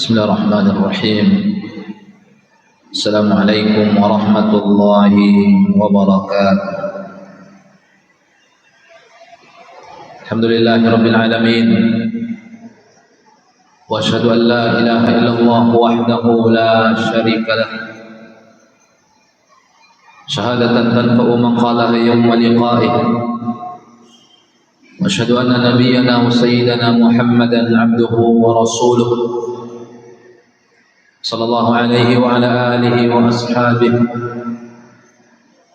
Bismillahirrahmanirrahim. Assalamualaikum warahmatullahi wabarakatuh. Alhamdulillahirabbil alamin. Wa asyhadu an la ilaha illallah wahdahu la syarika lah. Syahadatan tanfa'u man qalaha yawma liqa'ih. Wa asyhadu anna nabiyyana wa sayyidana Muhammadan 'abduhu wa rasuluh. Sallallahu alaihi wa ala alihi wa ashabihi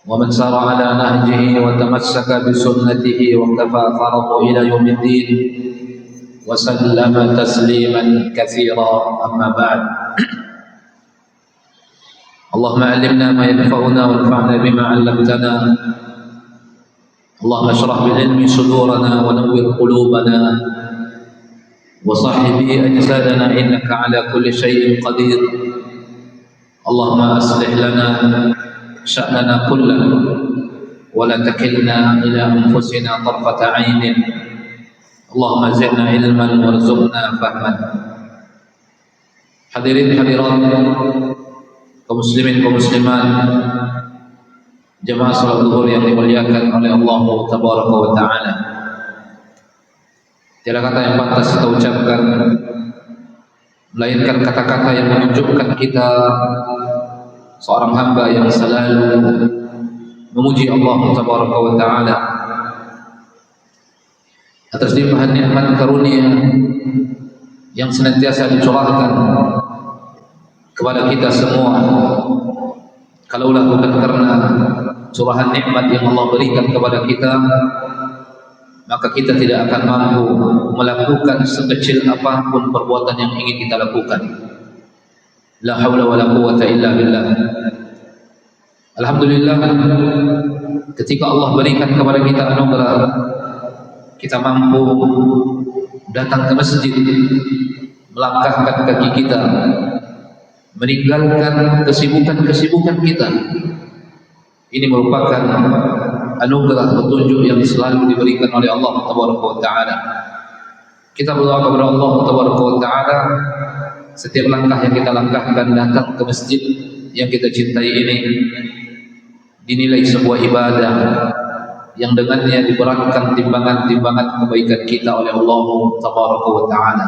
wa man sara ala nahjihi wa tamassaka bi sunnatihi wa iqtafa atharahu ila yaumiddin wa sallama tasliman katsira, amma ba'd. Allahumma 'allimna ma yanfa'una wanfa'na bima 'allamtana. Allahumma shrah bil ilmi sudurana wa nawwir qulubana وصحب أجسادنا إنك على كل شيء قدير. اللهم أصلح لنا شأننا كله ولا تكلنا إلى أنفسنا طرفة عين. اللهم زدنا علما وارزقنا فهما. Hadirin hadirat, kaum muslimin kaum muslimat, jemaah salat zuhur yang dimuliakan oleh Allah Tabaraka wa Ta'ala. Tiada kata yang pantas kita ucapkan melainkan kata-kata yang menunjukkan kita seorang hamba yang selalu memuji Allah Tabaraka wa Ta'ala atas limpahan nikmat karunia yang senantiasa dicurahkan kepada kita semua. Kalaulah bukan karena curahan nikmat yang Allah berikan kepada kita, maka kita tidak akan mampu melakukan sekecil apapun perbuatan yang ingin kita lakukan. La haula wala quwwata illa billah. Alhamdulillah, ketika Allah berikan kepada kita anugerah, kita mampu datang ke masjid, melangkahkan kaki kita, meninggalkan kesibukan-kesibukan kita. Ini merupakan anugerah petunjuk yang selalu diberikan oleh Allah Tabaraka wa Ta'ala. Kita berdoa kepada Allah Tabaraka wa Ta'ala, setiap langkah yang kita langkahkan datang ke masjid yang kita cintai ini dinilai sebuah ibadah yang dengannya diberatkan timbangan-timbangan kebaikan kita oleh Allah Tabaraka wa Ta'ala.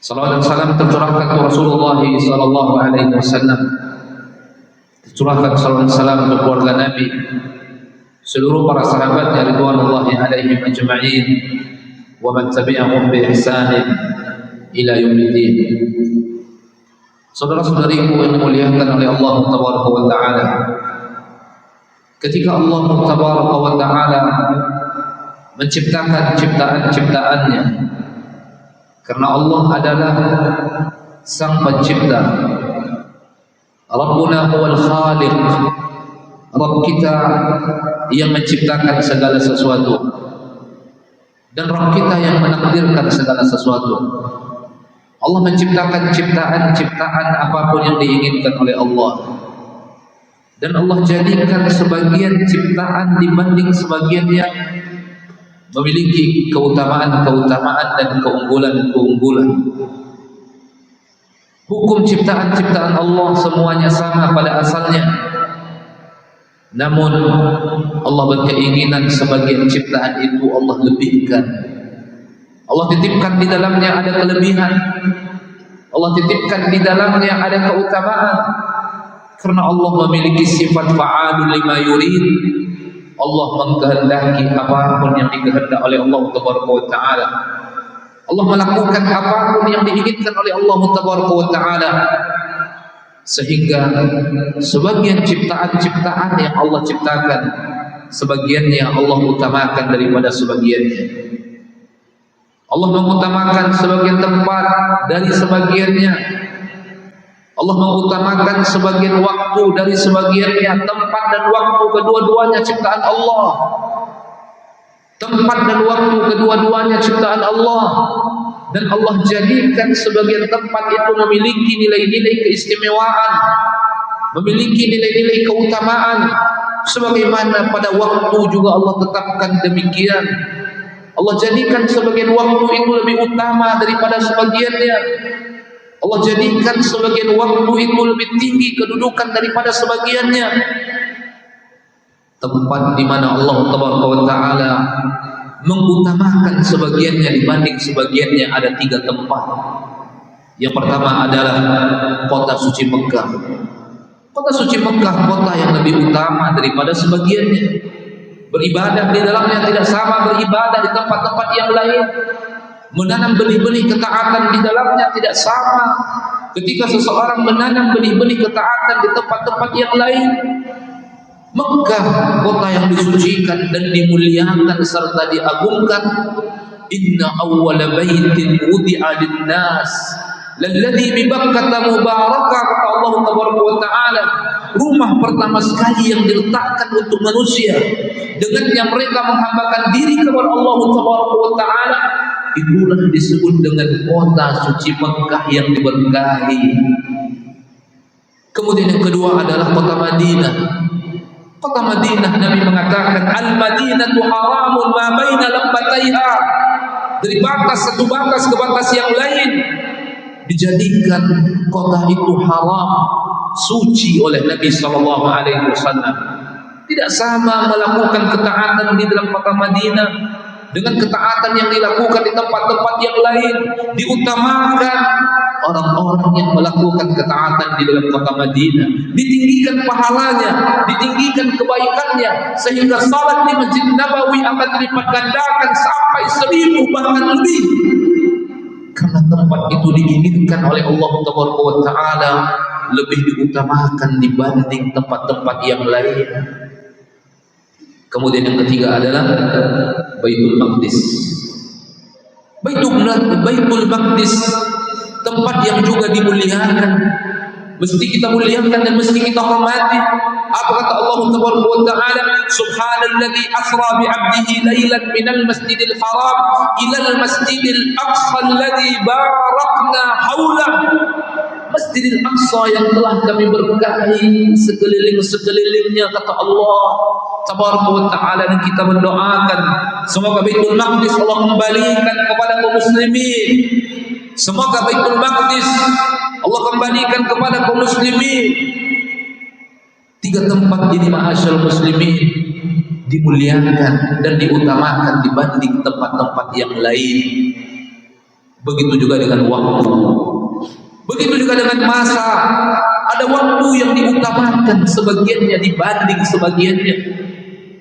Salawat dan salam tercurahkan kepada Rasulullah sallallahu alaihi wasallam, curahkan salam salam untuk keluarga Nabi, seluruh para sahabatnya ridwanullahi alaihim ajma'in, wa man tabi'ahum bi ihsanin ila yaumiddin. Saudara-saudariku yang dimuliakan oleh Allah Tabaraka wa Ta'ala, ketika Allah Tabaraka wa Ta'ala menciptakan ciptaan-ciptaannya, karena Allah adalah Sang Pencipta, Rabbuna huwal khaliq, Rabb kita yang menciptakan segala sesuatu, dan Rabb kita yang menakdirkan segala sesuatu. Allah menciptakan ciptaan-ciptaan apapun yang diinginkan oleh Allah, dan Allah jadikan sebagian ciptaan dibanding sebagian yang memiliki keutamaan-keutamaan dan keunggulan-keunggulan. Hukum ciptaan-ciptaan Allah semuanya sama pada asalnya. Namun Allah berkeinginan sebagian ciptaan itu Allah lebihkan. Allah titipkan di dalamnya ada kelebihan. Allah titipkan di dalamnya ada keutamaan. Karena Allah memiliki sifat fa'alul lima yurid. Allah mengkehendaki apapun yang dikehendaki oleh Allah Tabaraka wa Ta'ala. Allah melakukan apapun yang diinginkan oleh Allah Tabaraka wa Ta'ala, sehingga sebagian ciptaan-ciptaan yang Allah ciptakan, sebagiannya Allah utamakan daripada sebagiannya. Allah mengutamakan sebagian tempat dari sebagiannya. Allah mengutamakan sebagian waktu dari sebagiannya. Tempat dan waktu kedua-duanya ciptaan Allah. Tempat dan waktu kedua-duanya ciptaan Allah, dan Allah jadikan sebagian tempat itu memiliki nilai-nilai keistimewaan, memiliki nilai-nilai keutamaan, sebagaimana pada waktu juga Allah tetapkan demikian. Allah jadikan sebagian waktu itu lebih utama daripada sebagiannya. Allah jadikan sebagian waktu itu lebih tinggi kedudukan daripada sebagiannya. Tempat di mana Allah Taala mengutamakan sebagiannya dibanding sebagiannya ada 3 tempat. Yang pertama adalah kota suci Mekah. Kota suci Mekah kota yang lebih utama daripada sebagiannya. Beribadah di dalamnya tidak sama beribadah di tempat-tempat yang lain. Menanam benih-benih ketaatan di dalamnya tidak sama ketika seseorang menanam benih-benih ketaatan di tempat-tempat yang lain. Mekah, kota yang disucikan dan dimuliakan serta diagungkan. Inna awwala baitin wudi'a lin-nas lalladzi bi Bakkah mubarakah, kata Allah Taala. Rumah pertama sekali yang diletakkan untuk manusia, dengannya mereka menghambakan diri kepada Allah Taala, itulah disebut dengan kota suci Mekah yang diberkahi. Kemudian yang kedua adalah kota Madinah. Kota Madinah, Nabi mengatakan al-Madinatu haramun ma baina lambataiha, dari batas satu batas ke batas yang lain dijadikan kota itu haram, suci oleh Nabi sallallahu alaihi wasallam. Tidak sama melakukan ketaatan di dalam kota Madinah dengan ketaatan yang dilakukan di tempat-tempat yang lain. Diutamakan orang-orang yang melakukan ketaatan di dalam kota Madinah, ditinggikan pahalanya, ditinggikan kebaikannya, sehingga salat di Masjid Nabawi akan dilipat gandakan sampai 1000 bahkan lebih, karena tempat itu diinginkan oleh Allah Taala lebih diutamakan dibanding tempat-tempat yang lain. Kemudian yang ketiga adalah Baitul Maqdis. Baitul Maqdis, tempat yang juga dimuliakan, mesti kita muliakan dan mesti kita hormati. Apa kata Allah Taala? Subhanalladzi asra bi 'abdihi lailan minal masjidil haram ilal masjidil aqsa alladzi barakna haulah. Masjidil Aqsa yang telah kami berkahi sekeliling-sekelilingnya, kata Allah Taala, dan kita mendoakan semoga Baitul Maqdis Allah kembalikan kepada kaum muslimin. Semoga Baitul Maqdis Allah kembalikan kepada kaum muslimin. 3 tempat ini ma'asyal muslimin dimuliakan dan diutamakan dibanding tempat-tempat yang lain. Begitu juga dengan waktu, begitu juga dengan masa. Ada waktu yang diutamakan sebagiannya dibanding sebagiannya.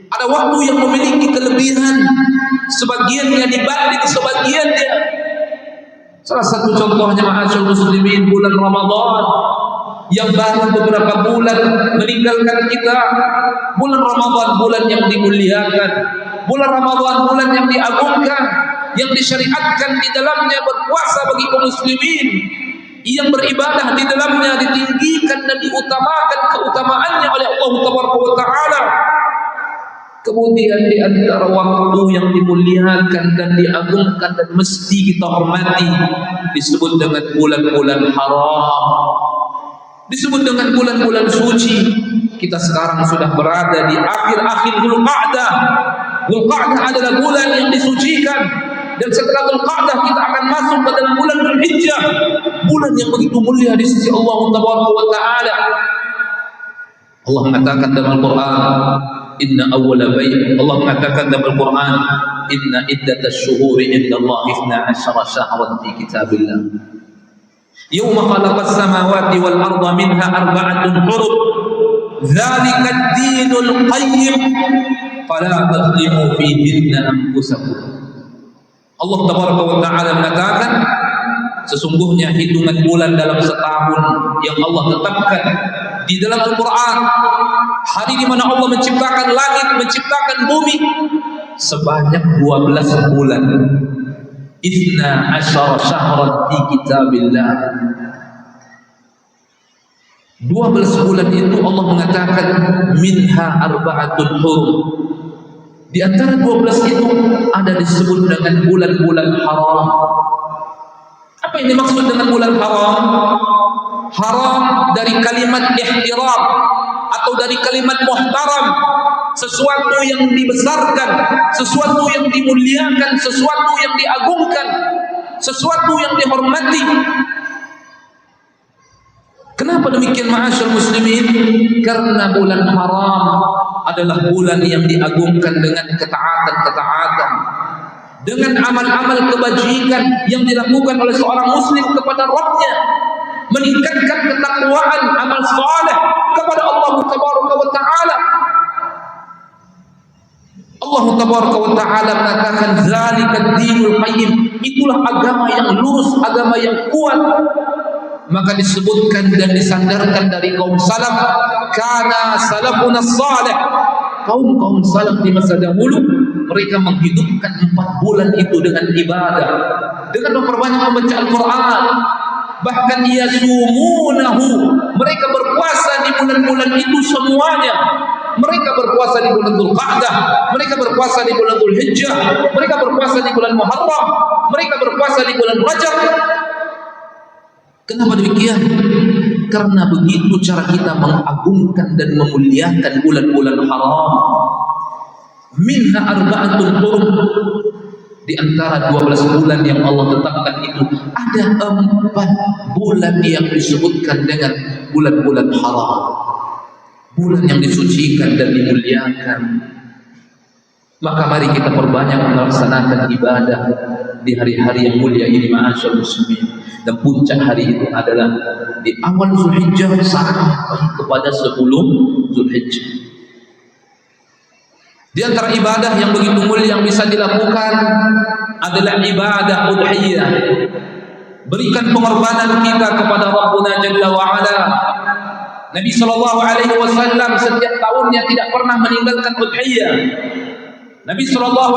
Ada waktu yang memiliki kelebihan sebagiannya dibanding sebagiannya. Salah satu contohnya ma'asyal muslimin bulan Ramadan yang baru beberapa bulan meninggalkan kita. Bulan Ramadan, bulan yang dimuliakan, bulan Ramadan, bulan yang diagungkan, yang disyariatkan di dalamnya berpuasa bagi kaum muslimin, yang beribadah di dalamnya ditinggikan dan diutamakan keutamaannya oleh Allah Taala. Kemudian di antara waktu yang dimuliakan dan diagungkan dan mesti kita hormati disebut dengan bulan-bulan haram, disebut dengan bulan-bulan suci. Kita sekarang sudah berada di akhir-akhir Dzulqa'dah. Dzulqa'dah adalah bulan yang disucikan, dan setelah Dzulqa'dah kita akan masuk ke dalam bulan Dzulhijjah, bulan yang begitu mulia di sisi Allah Taala. Allah mengatakan dalam Al-Quran, Inna awwala bait, Allah mengatakan dalam Al-Quran, Inna iddatash syuhuri indallahi 12 syahran fi kitabillah. Yawma khalaqas samawati wal arda minha arba'atun hurum. Dzalika ad-dinul qayyim fala tadhlimu fihinna anfusakum. Allah Taala mengatakan, sesungguhnya hitungan bulan dalam setahun yang Allah tetapkan di dalam Al-Quran, hari di mana Allah menciptakan langit, menciptakan bumi, sebanyak 12 bulan. 12 syahran fi kitabillah. 12 bulan itu Allah mengatakan minha arba'atun hurum. Di antara 12 itu ada disebut dengan bulan-bulan haram. Apa ini maksud dengan bulan haram? Haram dari kalimat ihtiram atau dari kalimat muhtaram, sesuatu yang dibesarkan, sesuatu yang dimuliakan, sesuatu yang diagungkan, sesuatu yang dihormati. Kenapa demikian ma'asyar muslimin? Karena bulan haram adalah bulan yang diagungkan dengan ketaatan-ketaatan, dengan amal-amal kebajikan yang dilakukan oleh seorang muslim kepada Rabbnya, meningkatkan ketakwaan, amal saleh kepada Allah Tabaraka wa Ta'ala. Allah Tabaraka wa Ta'ala mengatakan zalikad dinul qayyim, itulah agama yang lurus, agama yang kuat. Maka disebutkan dan disandarkan dari kaum salaf, kana salafuna salih, kaum salaf di masa dahulu mereka menghidupkan 4 bulan itu dengan ibadah, dengan memperbanyak membaca Al-Quran, bahkan yasumunahu, mereka berpuasa di bulan-bulan itu semuanya. Mereka berpuasa di bulan Dzulqa'dah, mereka berpuasa di bulan Dzulhijjah, mereka berpuasa di bulan Muharram, mereka berpuasa di bulan Rajab. Kenapa demikian? Karena begitu cara kita mengagungkan dan memuliakan bulan-bulan haram. Minha arba'atul hurum, di antara 12 bulan yang Allah tetapkan itu ada 4 bulan yang disebutkan dengan bulan-bulan haram, bulan yang disucikan dan dimuliakan. Maka mari kita perbanyak melaksanakan ibadah di hari-hari yang mulia ini ma'asyar muslimin. Dan puncak hari itu adalah di awal Zulhijjah sampai kepada 10 Zulhijjah. Di antara ibadah yang begitu mulia yang bisa dilakukan adalah ibadah udhiyah. Berikan pengorbanan kita kepada Rabbuna Jalla wa'ala. Nabi SAW setiap tahunnya tidak pernah meninggalkan udhiyah. Nabi SAW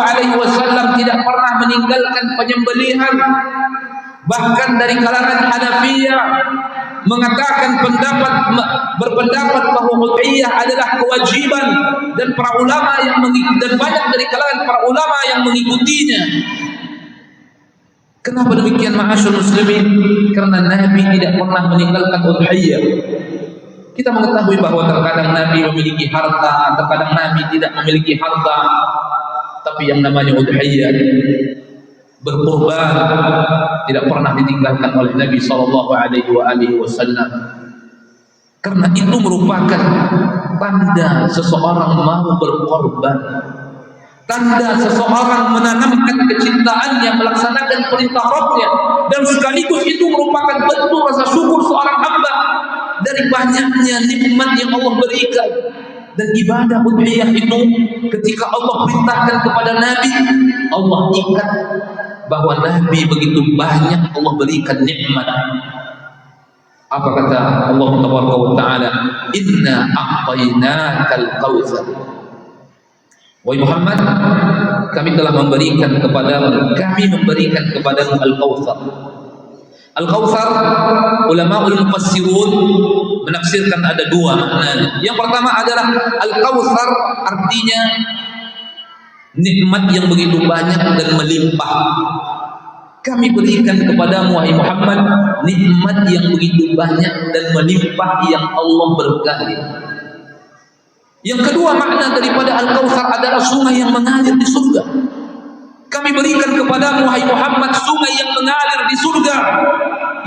tidak pernah meninggalkan penyembelihan. Bahkan dari kalangan Hanafiyah mengatakan berpendapat bahwa udhiyah adalah kewajiban, dan para ulama yang dan banyak dari kalangan para ulama yang mengikutinya. Kenapa demikian ma'asyar muslimin? Karena Nabi tidak pernah meninggalkan udhiyah. Kita mengetahui bahwa terkadang Nabi memiliki harta, terkadang Nabi tidak memiliki harta, tapi yang namanya udhiyah, berkorban, tidak pernah ditinggalkan oleh Nabi SAW. Karena itu merupakan tanda seseorang mau berkorban, tanda seseorang menanamkan kecintaannya, melaksanakan perintah Rabbnya, dan sekaligus itu merupakan bentuk rasa syukur seorang hamba dari banyaknya nikmat yang Allah berikan. Dan ibadah udhiyah itu ketika Allah perintahkan kepada Nabi, Allah ikat bahwa Nabi begitu banyak Allah berikan nikmat. Apa kata Allah Tabaraka wa Ta'ala? Inna a'tainakal kautsar. Wahai Muhammad, kami telah memberikan kepadamu, al-kautsar. Al-kautsar, ulama mufassirun menafsirkan ada 2 makna. Yang pertama adalah al-kautsar artinya nikmat yang begitu banyak dan melimpah. Kami berikan kepadamu wahai Muhammad nikmat yang begitu banyak dan melimpah yang Allah berkahi. Yang kedua makna daripada Al-Kautsar adalah sungai yang mengalir di surga. Kami berikan kepadamu wahai Muhammad sungai yang mengalir di surga,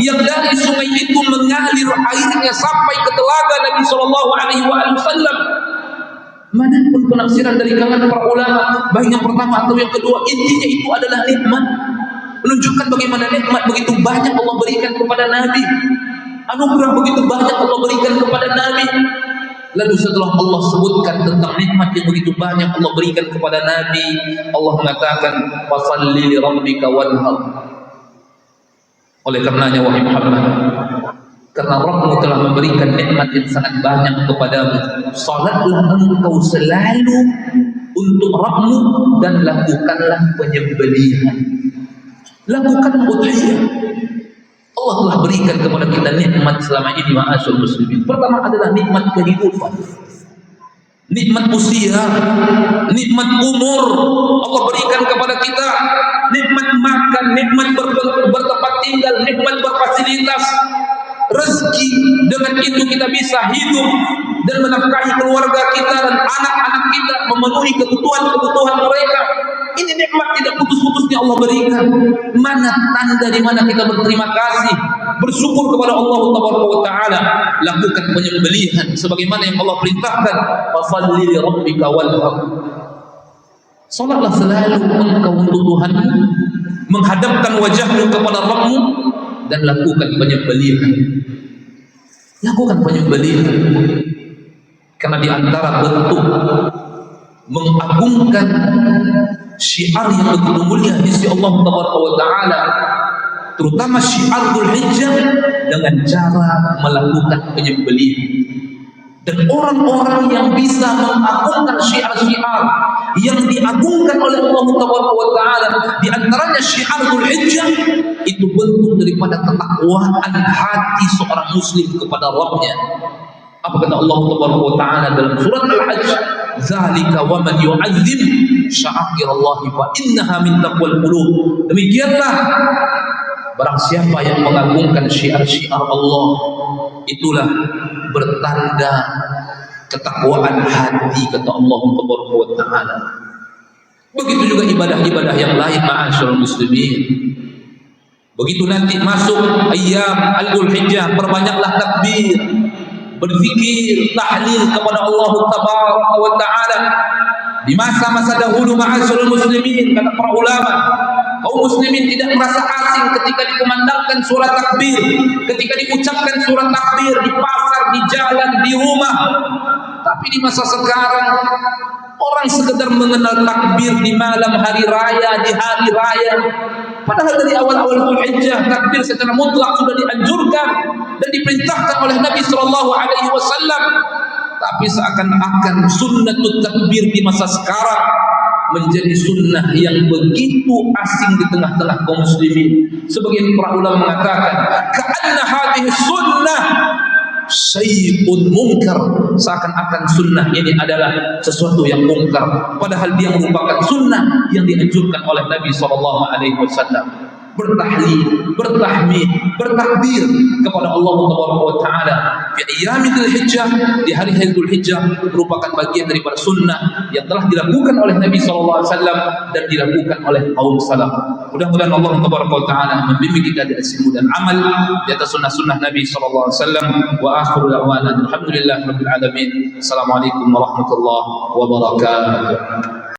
yang dari sungai itu mengalir airnya sampai ke telaga Nabi SAW. Manapun penafsiran dari kalangan para ulama, baik yang pertama atau yang kedua, intinya itu adalah nikmat, menunjukkan bagaimana nikmat begitu banyak Allah berikan kepada Nabi, anugerah begitu banyak Allah berikan kepada Nabi. Lalu setelah Allah sebutkan tentang nikmat yang begitu banyak Allah berikan kepada Nabi, Allah mengatakan fasalli li rabbika wanhar. Oleh karenanya wahai Muhammad, karena Rabbmu telah memberikan nikmat yang sangat banyak kepadamu, salatlah engkau selalu untuk Rabbmu dan lakukanlah penyembelihan, lakukan udhiyah. Allah telah berikan kepada kita nikmat selama ini ma'asyar muslimin. Pertama adalah nikmat kehidupan, nikmat usia, nikmat umur. Allah berikan kepada kita nikmat makan, nikmat bertempat tinggal, nikmat berfasilitas. rezeki, dengan itu kita bisa hidup dan menafkahi keluarga kita dan anak-anak kita, memenuhi kebutuhan-kebutuhan mereka. Ini nikmat tidak putus-putusnya Allah berikan. Mana tanda di mana kita berterima kasih, bersyukur kepada Allah Taala? Lakukan penyembelihan sebagaimana yang Allah perintahkan. Fasholli li rabbika wanhar. Salatlah selalu engkau untuk Tuhanmu, menghadapkan wajahmu kepada Rabbmu, dan lakukan penyembelihan. Lakukan penyembelihan. Karena di antara bentuk mengagungkan syiar yang begitu mulia di sisi Allah Taala, terutama syiar Dzulhijjah, dengan cara melakukan penyembelihan. Dan orang-orang yang bisa mengagungkan syiar-syiar yang diagungkan oleh Allah Taala, di antaranya syiar Dzulhijjah, itu bentuk daripada ketakwaan hati seorang muslim kepada Rabbnya. Apa kata Allah Taala dalam surat Al-Hajj? Zalika wa man yu'azzim sya'airallahi fa innaha min taqwal qulub. Demikianlah barang siapa yang mengagungkan syiar-syiar Allah, itulah bertanda ketakwaan hati, kata Allah Taala. Begitu juga ibadah-ibadah yang lain, ma'asyiral muslimin. Begitu nanti masuk ayyam al-Dzulhijjah, perbanyaklah takbir, berzikir, tahlil kepada Allah Tabaraka wa Ta'ala. Di masa-masa dahulu, ma'asyiral muslimin, kata para ulama, kaum muslimin tidak merasa asing ketika dikumandangkan surat takbir, ketika diucapkan surat takbir di pasar, di jalan, di rumah. Tapi di masa sekarang, orang sekedar mengenal takbir di malam hari raya, di hari raya. Padahal dari awal-awal Dzulhijjah, takbir secara mutlak sudah dianjurkan dan diperintahkan oleh Nabi SAW. Tapi seakan-akan sunnatut takbir di masa sekarang menjadi sunnah yang begitu asing di tengah-tengah kaum muslimin. Sebagian para ulama mengatakan, ka'anna hadhihi sunnah syai'un munkar, seakan-akan sunnah ini adalah sesuatu yang mungkar, padahal dia merupakan sunnah yang dianjurkan oleh Nabi SAW. Bertahlil, bertahmid, bertakbir kepada Allah Taala di ayyam Dzulhijjah, di hari-hari Dzulhijjah, merupakan bagian daripada sunnah yang telah dilakukan oleh Nabi SAW dan dilakukan oleh kaum salaf. Mudah-mudahan Allah Taala membimbing kita di ilmu dan amal di atas sunnah-sunnah Nabi SAW. Wa akhiru da'wana alhamdulillahirabbil alamin. Assalamualaikum warahmatullahi wabarakatuh.